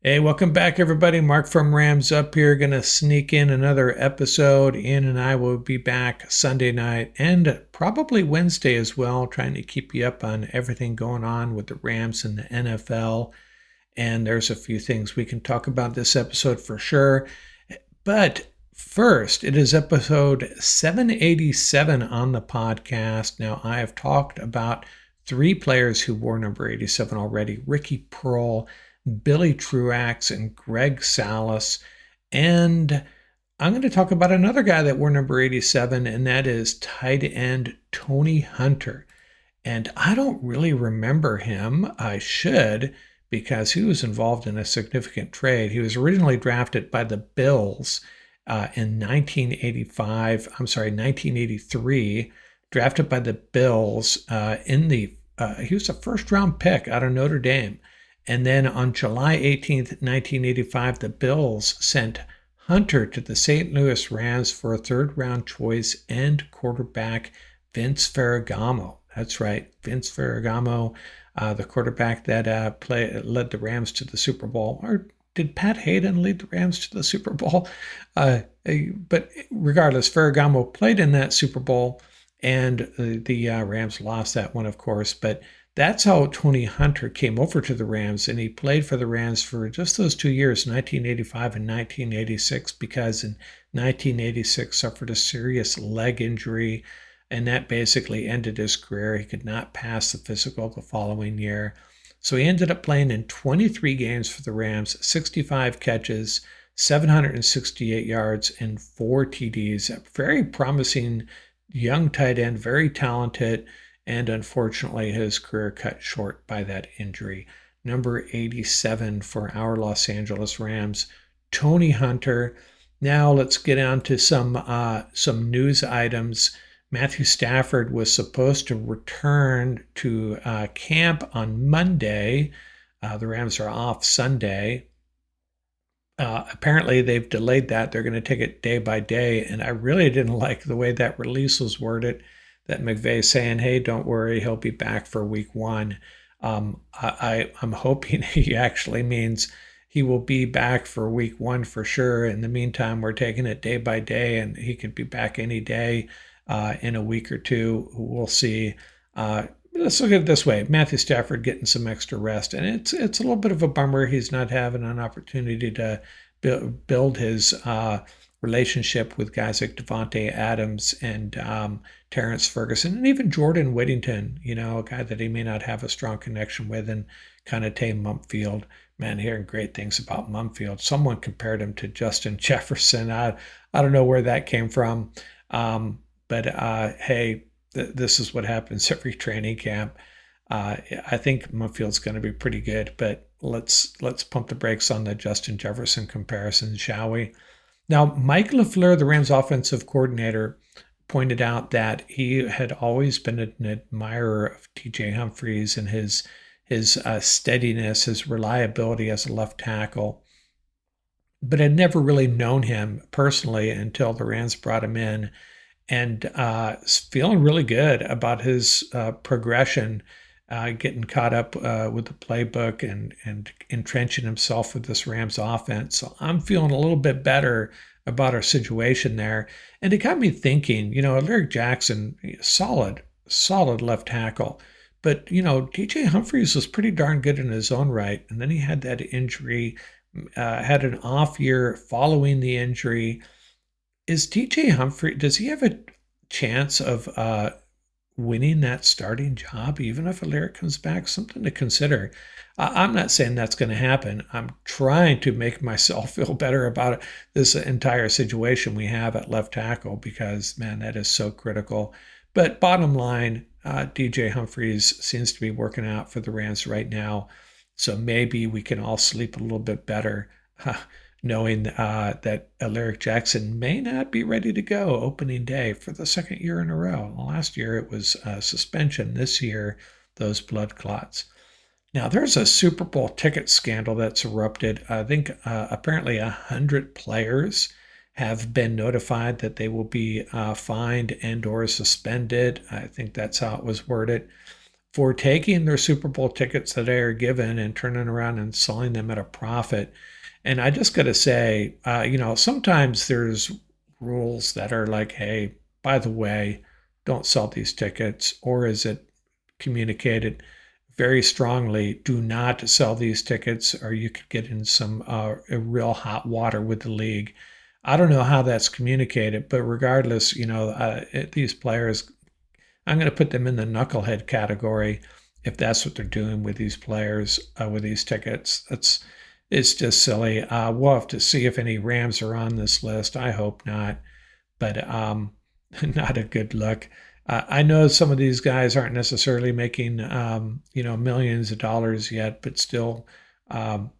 Hey, welcome back, everybody. Mark from Rams up here. Gonna sneak in another episode. Ian and I will be back Sunday night and probably Wednesday as well, trying to keep you up on everything going on with the Rams and the NFL. And there's a few things we can talk about this episode for sure. But first, it is episode 787 on the podcast. Now, I have talked about three players who wore number 87 already: Ricky Pearl, Billy Truax, and Greg Salas. And I'm going to talk about another guy that wore number 87, and that is tight end Tony Hunter. And I don't really remember him. I should, because he was involved in a significant trade. He was originally drafted by the Bills in 1983, drafted by the Bills he was a first round pick out of Notre Dame. And then on July 18th, 1985, the Bills sent Hunter to the St. Louis Rams for a third round choice and quarterback Vince Ferragamo. That's right, Vince Ferragamo, the quarterback that led the Rams to the Super Bowl. Or did Pat Hayden lead the Rams to the Super Bowl? But regardless, Ferragamo played in that Super Bowl, and the Rams lost that one, of course. But that's how Tony Hunter came over to the Rams, and he played for the Rams for just those 2 years, 1985 and 1986, because in 1986 suffered a serious leg injury, and that basically ended his career. He could not pass the physical the following year. So he ended up playing in 23 games for the Rams, 65 catches, 768 yards, and 4 TDs. A very promising young tight end, very talented, and unfortunately his career cut short by that injury. Number 87 for our Los Angeles Rams, Tony Hunter. Now let's get on to some news items. Matthew Stafford was supposed to return to camp on Monday. The Rams are off Sunday. Apparently, they've delayed that. They're going to take it day by day. And I really didn't like the way that release was worded, that McVay saying, hey, don't worry, he'll be back for week one. I'm hoping he actually means he will be back for week one for sure. In the meantime, we're taking it day by day, and he could be back any day. In a week or two. We'll see. Let's look at it this way: Matthew Stafford getting some extra rest, and it's a little bit of a bummer he's not having an opportunity to build his relationship with guys like Devontae Adams and Terrence Ferguson, and even Jordan Whittington. A guy that he may not have a strong connection with, and kind of Tay Mumfield. Man, hearing great things about Mumfield. Someone compared him to Justin Jefferson. I don't know where that came from. But hey, this is what happens every training camp. I think Mumfield's going to be pretty good, but let's pump the brakes on the Justin Jefferson comparison, shall we? Now, Mike LaFleur, the Rams offensive coordinator, pointed out that he had always been an admirer of T.J. Humphries and his steadiness, his reliability as a left tackle, but had never really known him personally until the Rams brought him in. And feeling really good about his progression, getting caught up with the playbook and entrenching himself with this Rams offense. So I'm feeling a little bit better about our situation there. And it got me thinking, Lyric Jackson, solid left tackle. But, DJ Humphries was pretty darn good in his own right. And then he had that injury, had an off year following the injury. Is DJ Humphrey, does he have a chance of winning that starting job, even if Alaric comes back? Something to consider. I'm not saying that's going to happen. I'm trying to make myself feel better about this entire situation we have at left tackle, because, man, that is so critical. But bottom line, DJ Humphries seems to be working out for the Rams right now. So maybe we can all sleep a little bit better knowing that Alaric Jackson may not be ready to go opening day for the second year in a row. Last year it was suspension. This year, those blood clots. Now, there's a Super Bowl ticket scandal that's erupted. I think apparently 100 players have been notified that they will be fined and or suspended. I think that's how it was worded. for taking their Super Bowl tickets that they are given and turning around and selling them at a profit. And I just got to say, sometimes there's rules that are like, hey, by the way, don't sell these tickets. Or is it communicated very strongly, do not sell these tickets or you could get in some real hot water with the league. I don't know how that's communicated, but regardless, these players, I'm going to put them in the knucklehead category if that's what they're doing with these players, with these tickets. It's just silly. We'll have to see if any Rams are on this list. I hope not, but not a good look. I know some of these guys aren't necessarily making millions of dollars yet, but still, um,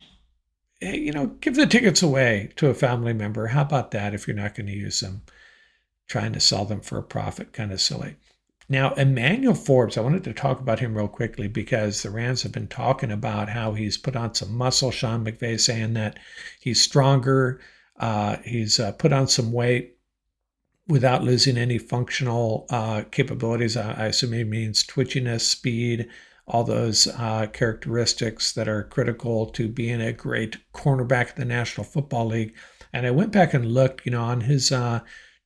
give the tickets away to a family member. How about that if you're not going to use them? Trying to sell them for a profit, kind of silly. Now, Emmanuel Forbes, I wanted to talk about him real quickly because the Rams have been talking about how he's put on some muscle. Sean McVay saying that he's stronger. He's put on some weight without losing any functional capabilities. I assume he means twitchiness, speed, all those characteristics that are critical to being a great cornerback in the National Football League. And I went back and looked, on his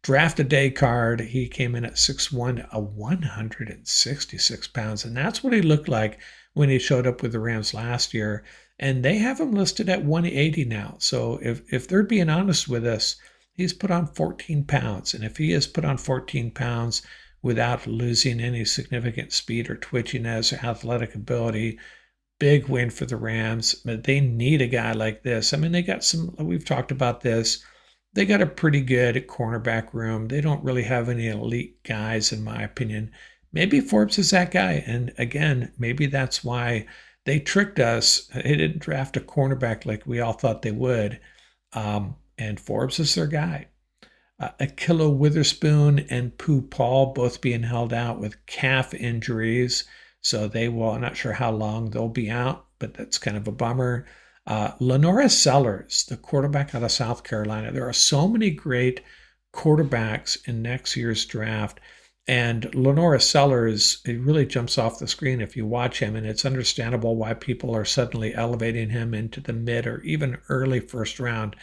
draft a day card, he came in at 6'1", 166 pounds. And that's what he looked like when he showed up with the Rams last year. And they have him listed at 180 now. So if they're being honest with us, he's put on 14 pounds. And if he has put on 14 pounds without losing any significant speed or twitchiness or athletic ability, big win for the Rams. But they need a guy like this. I mean, they got we've talked about this. They got a pretty good cornerback room. They don't really have any elite guys, in my opinion. Maybe Forbes is that guy. And again, maybe that's why they tricked us. They didn't draft a cornerback like we all thought they would. And Forbes is their guy. Ahkello Witherspoon and Pooh Paul both being held out with calf injuries. So I'm not sure how long they'll be out, but that's kind of a bummer. Lenora Sellers, the quarterback out of South Carolina. There are so many great quarterbacks in next year's draft. And Lenora Sellers, it really jumps off the screen if you watch him, and it's understandable why people are suddenly elevating him into the mid or even early first round.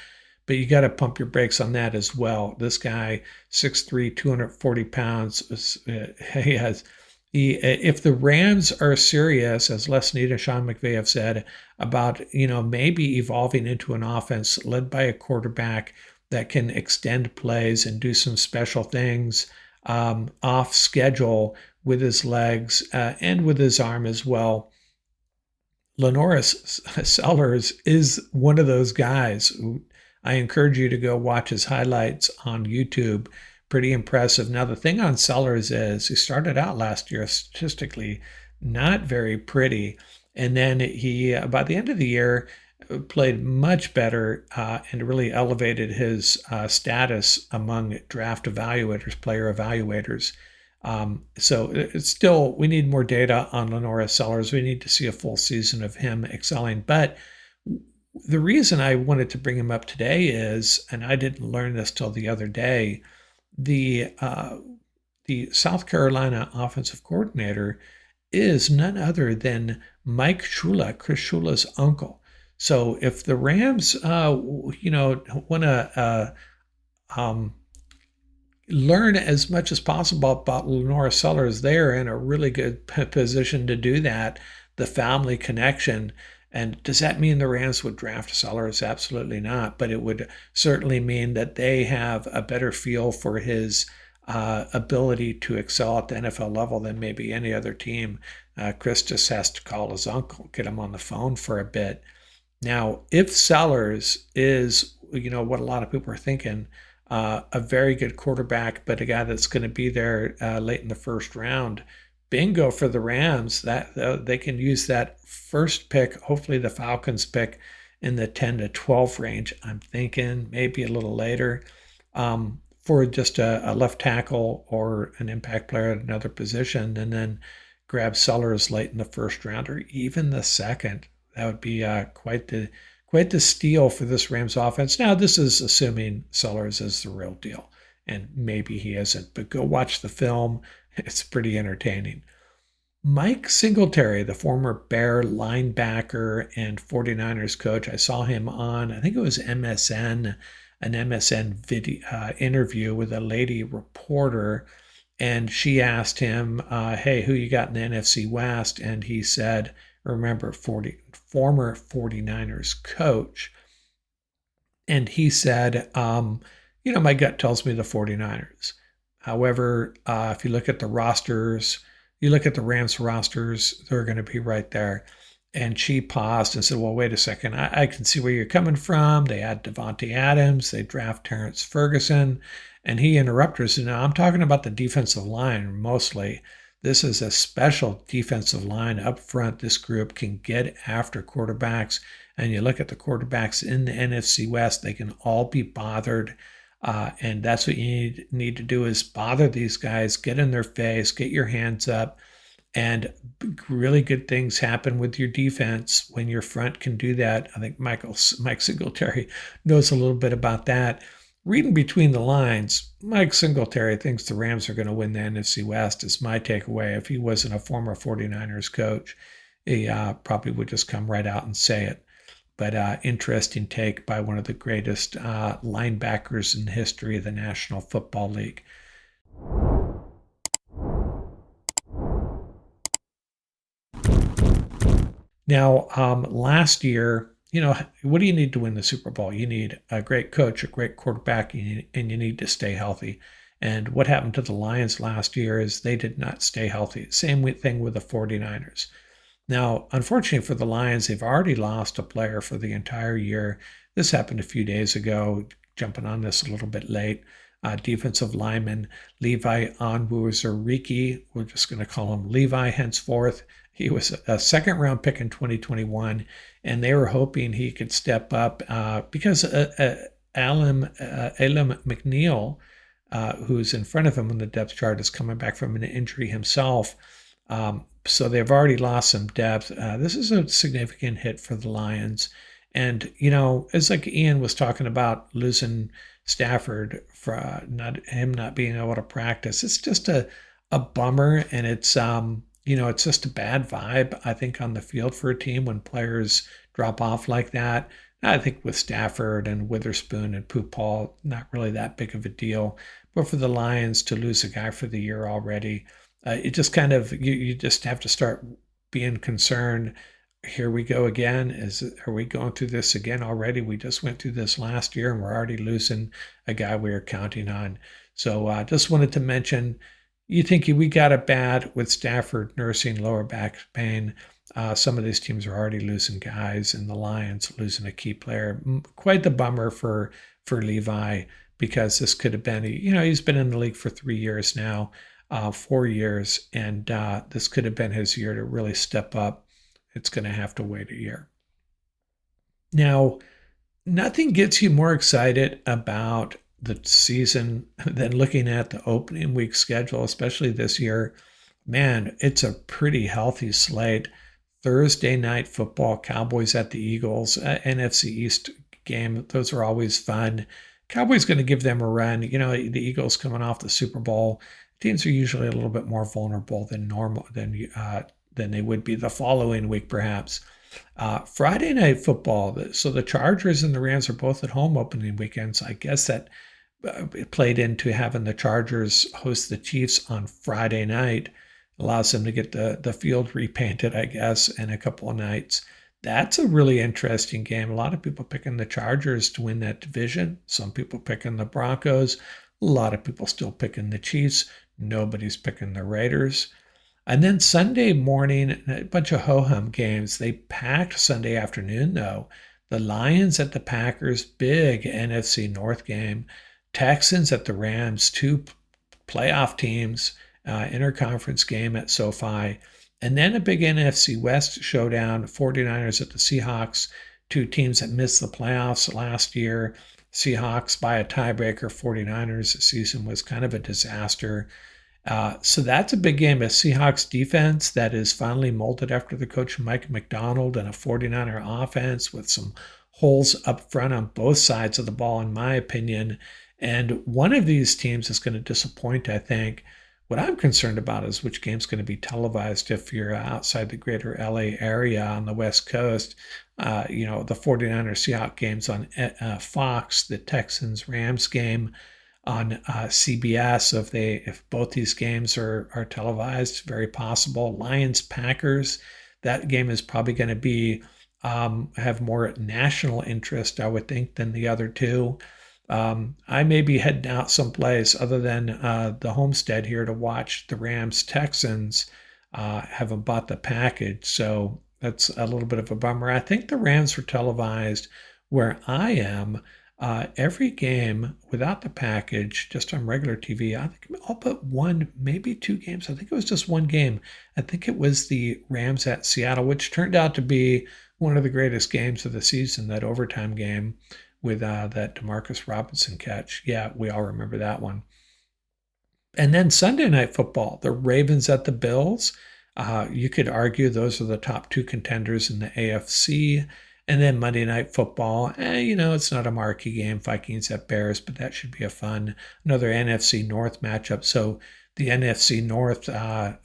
But you got to pump your brakes on that as well. This guy, 6'3", 240 pounds, if the Rams are serious, as Les Snead and Sean McVay have said, about maybe evolving into an offense led by a quarterback that can extend plays and do some special things off schedule with his legs and with his arm as well, Lenora Sellers is one of those guys. I encourage you to go watch his highlights on YouTube. Pretty impressive. Now, the thing on Sellers is he started out last year statistically not very pretty. And then he, by the end of the year, played much better and really elevated his status among draft evaluators, player evaluators. So it's still, we need more data on Lenora Sellers. We need to see a full season of him excelling. But the reason I wanted to bring him up today is, and I didn't learn this till the other day, the South Carolina offensive coordinator is none other than Mike Shula, Chris Shula's uncle. So if the Rams, want to learn as much as possible about Lenora Sellers, they're in a really good position to do that. The family connection. And does that mean the Rams would draft Sellers? Absolutely not. But it would certainly mean that they have a better feel for his ability to excel at the NFL level than maybe any other team. Chris just has to call his uncle, get him on the phone for a bit. Now, if Sellers is, what a lot of people are thinking, a very good quarterback, but a guy that's going to be there late in the first round, bingo for the Rams. That they can use that first pick, hopefully the Falcons pick in the 10 to 12 range. I'm thinking maybe a little later for just a left tackle or an impact player at another position, and then grab Sellers late in the first round or even the second. That would be quite the steal for this Rams offense. Now, this is assuming Sellers is the real deal, and maybe he isn't, but go watch the film. It's pretty entertaining. Mike Singletary, the former Bear linebacker and 49ers coach, I saw him on, I think it was MSN, an MSN video interview with a lady reporter, and she asked him, "Hey, who you got in the NFC West?" And he said, "Remember, former 49ers coach." And he said, my gut tells me the 49ers. However, if you look at the rosters, you look at the Rams rosters, they're going to be right there. And she paused and said, "Well, wait a second. I can see where you're coming from. They add Devontae Adams, they draft Terrence Ferguson." And he interrupted us. And now I'm talking about the defensive line mostly. This is a special defensive line up front. This group can get after quarterbacks. And you look at the quarterbacks in the NFC West, they can all be bothered. And that's what you need to do is bother these guys, get in their face, get your hands up, and really good things happen with your defense when your front can do that. I think Mike Singletary knows a little bit about that. Reading between the lines, Mike Singletary thinks the Rams are going to win the NFC West is my takeaway. If he wasn't a former 49ers coach, he probably would just come right out and say it. But interesting take by one of the greatest linebackers in the history of the National Football League. Now, last year, what do you need to win the Super Bowl? You need a great coach, a great quarterback, and you need to stay healthy. And what happened to the Lions last year is they did not stay healthy. Same thing with the 49ers. Now, unfortunately for the Lions, they've already lost a player for the entire year. This happened a few days ago, jumping on this a little bit late. Defensive lineman Levi Onwuzurike, we're just going to call him Levi henceforth. He was a second round pick in 2021, and they were hoping he could step up because Alam McNeil, who's in front of him on the depth chart, is coming back from an injury himself. So they've already lost some depth. This is a significant hit for the Lions. And, it's like Ian was talking about losing Stafford for not being able to practice. It's just a bummer. And it's, it's just a bad vibe, I think, on the field for a team when players drop off like that. I think with Stafford and Witherspoon and Pooh, not really that big of a deal. But for the Lions to lose a guy for the year already, it just kind of you just have to start being concerned. Here we go again. Are we going through this again already? We just went through this last year, and we're already losing a guy we were counting on. So just wanted to mention, you think we got it bad with Stafford nursing lower back pain. Some of these teams are already losing guys, and the Lions losing a key player. Quite the bummer for Levi, because this could have been, he's been in the league for 3 years now. 4 years, and this could have been his year to really step up. It's going to have to wait a year. Now, nothing gets you more excited about the season than looking at the opening week schedule, especially this year. Man, it's a pretty healthy slate. Thursday night football, Cowboys at the Eagles, NFC East game. Those are always fun. Cowboys going to give them a run. The Eagles coming off the Super Bowl. Teams are usually a little bit more vulnerable than normal than they would be the following week, perhaps. Friday night football. So the Chargers and the Rams are both at home opening weekends. I guess that played into having the Chargers host the Chiefs on Friday night. Allows them to get the field repainted, I guess, in a couple of nights. That's a really interesting game. A lot of people picking the Chargers to win that division. Some people picking the Broncos. A lot of people still picking the Chiefs. Nobody's picking the Raiders. And then Sunday morning, a bunch of ho-hum games. They packed Sunday afternoon, though. The Lions at the Packers, big NFC North game. Texans at the Rams, two playoff teams, interconference game at SoFi. And then a big NFC West showdown, 49ers at the Seahawks, two teams that missed the playoffs last year. Seahawks by a tiebreaker, 49ers. The season was kind of a disaster. So that's a big game. A Seahawks defense that is finally molded after the coach Mike McDonald, and a 49er offense with some holes up front on both sides of the ball, in my opinion. And one of these teams is going to disappoint, I think. What I'm concerned about is which game's going to be televised if you're outside the greater LA area on the West Coast. The 49ers Seahawks games on Fox, the Texans Rams game on CBS. If both these games are televised, very possible. Lions Packers, that game is probably going to be have more national interest, I would think, than the other two. I may be heading out someplace other than the homestead here to watch the Rams Texans. Haven't bought the package, so that's a little bit of a bummer. I think the Rams were televised where I am. Every game without the package, just on regular TV. I think all but one, maybe two games. I think it was just one game. I think it was the Rams at Seattle, which turned out to be one of the greatest games of the season, that overtime game with that Demarcus Robinson catch. Yeah, we all remember that one. And then Sunday Night Football, the Ravens at the Bills. You could argue those are the top two contenders in the AFC. And then Monday Night Football, it's not a marquee game, Vikings at Bears, but that should be another NFC North matchup. So the NFC North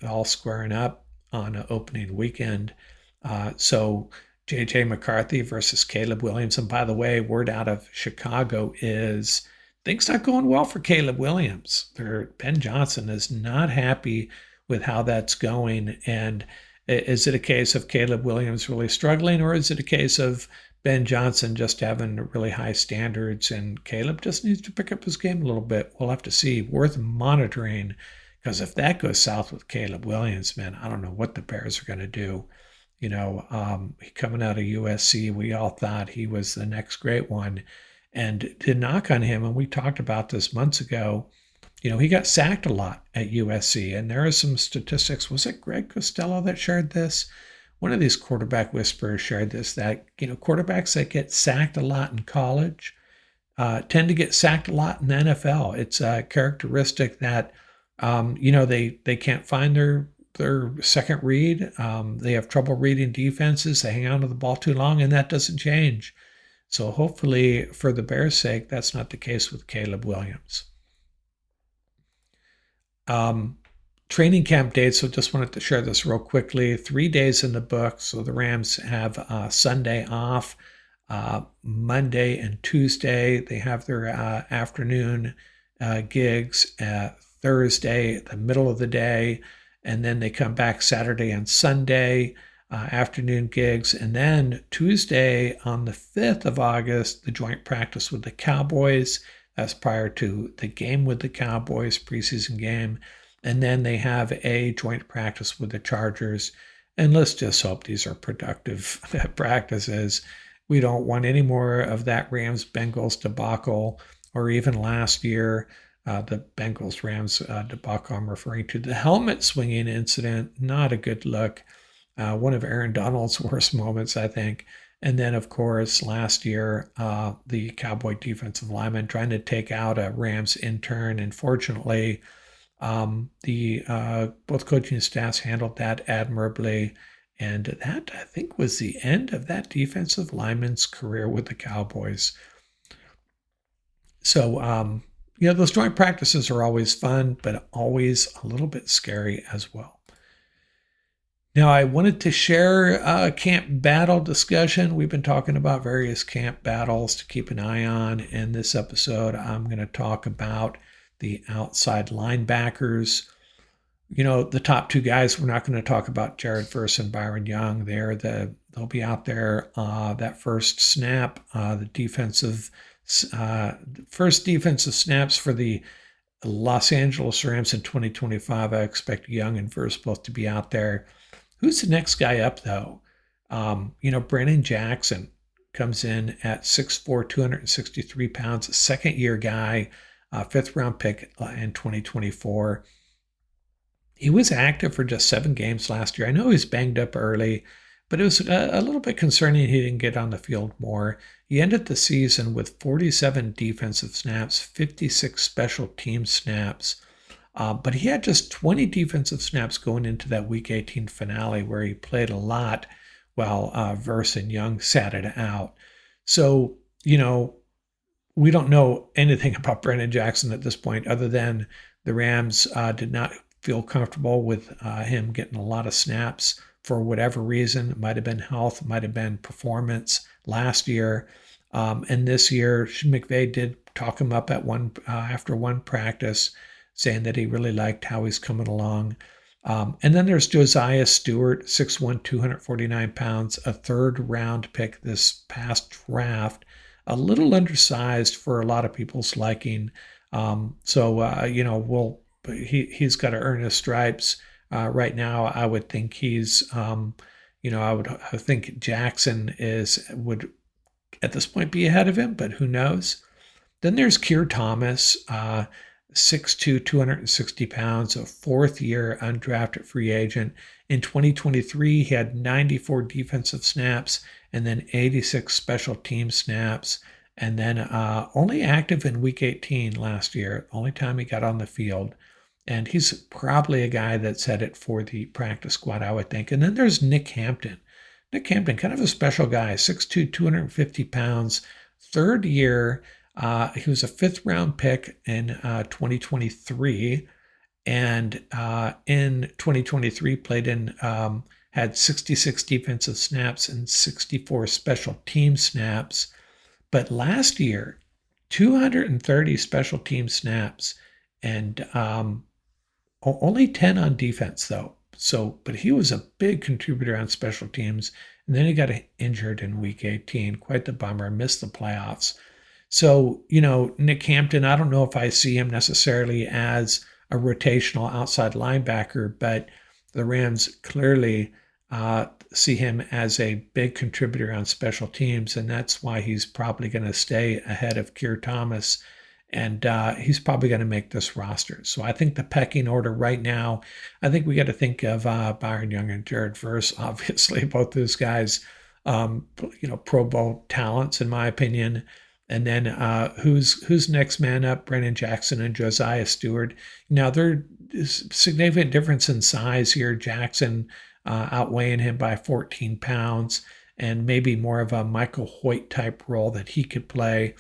all squaring up on opening weekend. So J.J. McCarthy versus Caleb Williams. And by the way, word out of Chicago is things not going well for Caleb Williams. Ben Johnson is not happy with how that's going. And is it a case of Caleb Williams really struggling, or is it a case of Ben Johnson just having really high standards and Caleb just needs to pick up his game a little bit? We'll have to see. Worth monitoring, because if that goes south with Caleb Williams, man, I don't know what the Bears are going to do. Coming out of USC, we all thought he was the next great one. And to knock on him, and we talked about this months ago, he got sacked a lot at USC. And there are some statistics. Was it Greg Costello that shared this? One of these quarterback whisperers shared this, that, quarterbacks that get sacked a lot in college tend to get sacked a lot in the NFL. It's a characteristic that, they can't find their second read. They have trouble reading defenses. They hang on to the ball too long, and that doesn't change. So hopefully, for the Bears' sake, that's not the case with Caleb Williams. Training camp dates. So just wanted to share this real quickly. 3 days in the book. So the Rams have Sunday off. Monday and Tuesday, they have their afternoon gigs. Thursday, the middle of the day. And then they come back Saturday and Sunday, afternoon gigs. And then Tuesday on the 5th of August, the joint practice with the Cowboys. That's prior to the game with the Cowboys, preseason game. And then they have a joint practice with the Chargers. And let's just hope these are productive practices. We don't want any more of that Rams-Bengals debacle, or even last year, the Bengals-Rams debacle I'm referring to. The helmet swinging incident, not a good look. One of Aaron Donald's worst moments, I think. And then, of course, last year, the Cowboy defensive lineman trying to take out a Rams intern. And fortunately, both coaching staffs handled that admirably. And that, I think, was the end of that defensive lineman's career with the Cowboys. So, those joint practices are always fun, but always a little bit scary as well. Now, I wanted to share a camp battle discussion. We've been talking about various camp battles to keep an eye on. In this episode, I'm going to talk about the outside linebackers. The top two guys, we're not going to talk about Jared Verse and Byron Young. They'll be out there that first snap, the first defensive snaps for the Los Angeles Rams in 2025. I expect Young and Verse both to be out there. Who's the next guy up, though? Brandon Jackson comes in at 6'4", 263 pounds, a second-year guy, fifth-round pick in 2024. He was active for just 7 games last year. I know he was banged up early, but it was a little bit concerning he didn't get on the field more. He ended the season with 47 defensive snaps, 56 special team snaps. But he had just 20 defensive snaps going into that Week 18 finale, where he played a lot while Verse and Young sat it out. So, we don't know anything about Brandon Jackson at this point, other than the Rams did not feel comfortable with him getting a lot of snaps for whatever reason. It might have been health, might have been performance last year. And this year, McVay did talk him up at after one practice, saying that he really liked how he's coming along. And then there's Josiah Stewart, 6'1", 249 pounds, a third-round pick this past draft, a little undersized for a lot of people's liking. He's got to earn his stripes. Right now, I would think I think Jackson would at this point be ahead of him, but who knows? Then there's Keir Thomas, 6'2", 260 pounds, a fourth-year undrafted free agent. In 2023, he had 94 defensive snaps and then 86 special team snaps, and then only active in Week 18 last year, only time he got on the field. And he's probably a guy that's headed for the practice squad, I would think. And then there's Nick Hampton. Nick Hampton, kind of a special guy, 6'2", 250 pounds, third year. He was a fifth-round pick in 2023, and in 2023 had 66 defensive snaps and 64 special team snaps. But last year, 230 special team snaps and only 10 on defense, though. But he was a big contributor on special teams, and then he got injured in Week 18. Quite the bummer, missed the playoffs. So, Nick Hampton, I don't know if I see him necessarily as a rotational outside linebacker, but the Rams clearly see him as a big contributor on special teams, and that's why he's probably going to stay ahead of Keir Thomas, and he's probably going to make this roster. So I think the pecking order right now, I think we got to think of Byron Young and Jared Verse, obviously, both those guys, Pro Bowl talents, in my opinion. And then who's next man up? Brennan Jackson and Josiah Stewart. Now, there's significant difference in size here. Jackson outweighing him by 14 pounds, and maybe more of a Michael Hoyt type role that he could play,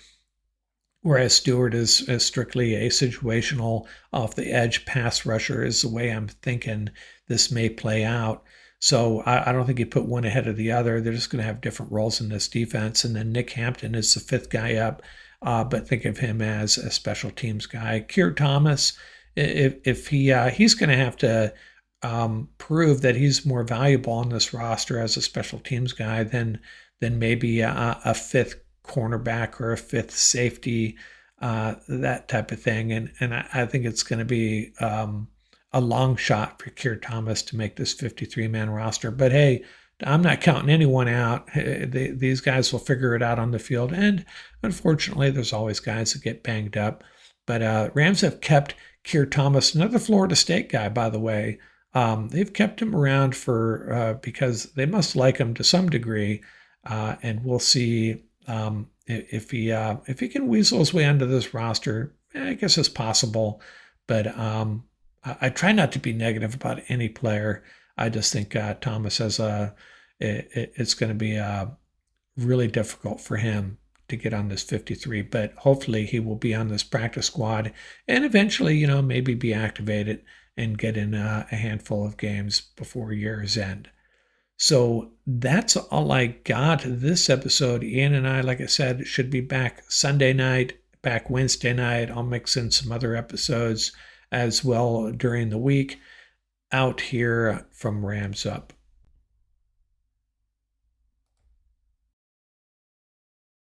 whereas Stewart is strictly a situational off the edge pass rusher is the way I'm thinking this may play out. So I don't think you put one ahead of the other. They're just going to have different roles in this defense. And then Nick Hampton is the fifth guy up, but think of him as a special teams guy. Keir Thomas, if he's going to have to prove that he's more valuable on this roster as a special teams guy than maybe a fifth cornerback or a fifth safety, that type of thing. And I think it's going to be a long shot for Keir Thomas to make this 53-man roster. But hey, I'm not counting anyone out. These guys will figure it out on the field. And unfortunately, there's always guys that get banged up. But Rams have kept Keir Thomas, another Florida State guy, by the way. They've kept him around because they must like him to some degree. And we'll see if he can weasel his way onto this roster. I guess it's possible. But I try not to be negative about any player. I just think Thomas it's going to be really difficult for him to get on this 53, but hopefully he will be on this practice squad and eventually, maybe be activated and get in a handful of games before year's end. So that's all I got this episode. Ian and I, like I said, should be back Sunday night, back Wednesday night. I'll mix in some other episodes as well during the week out here from Rams Up.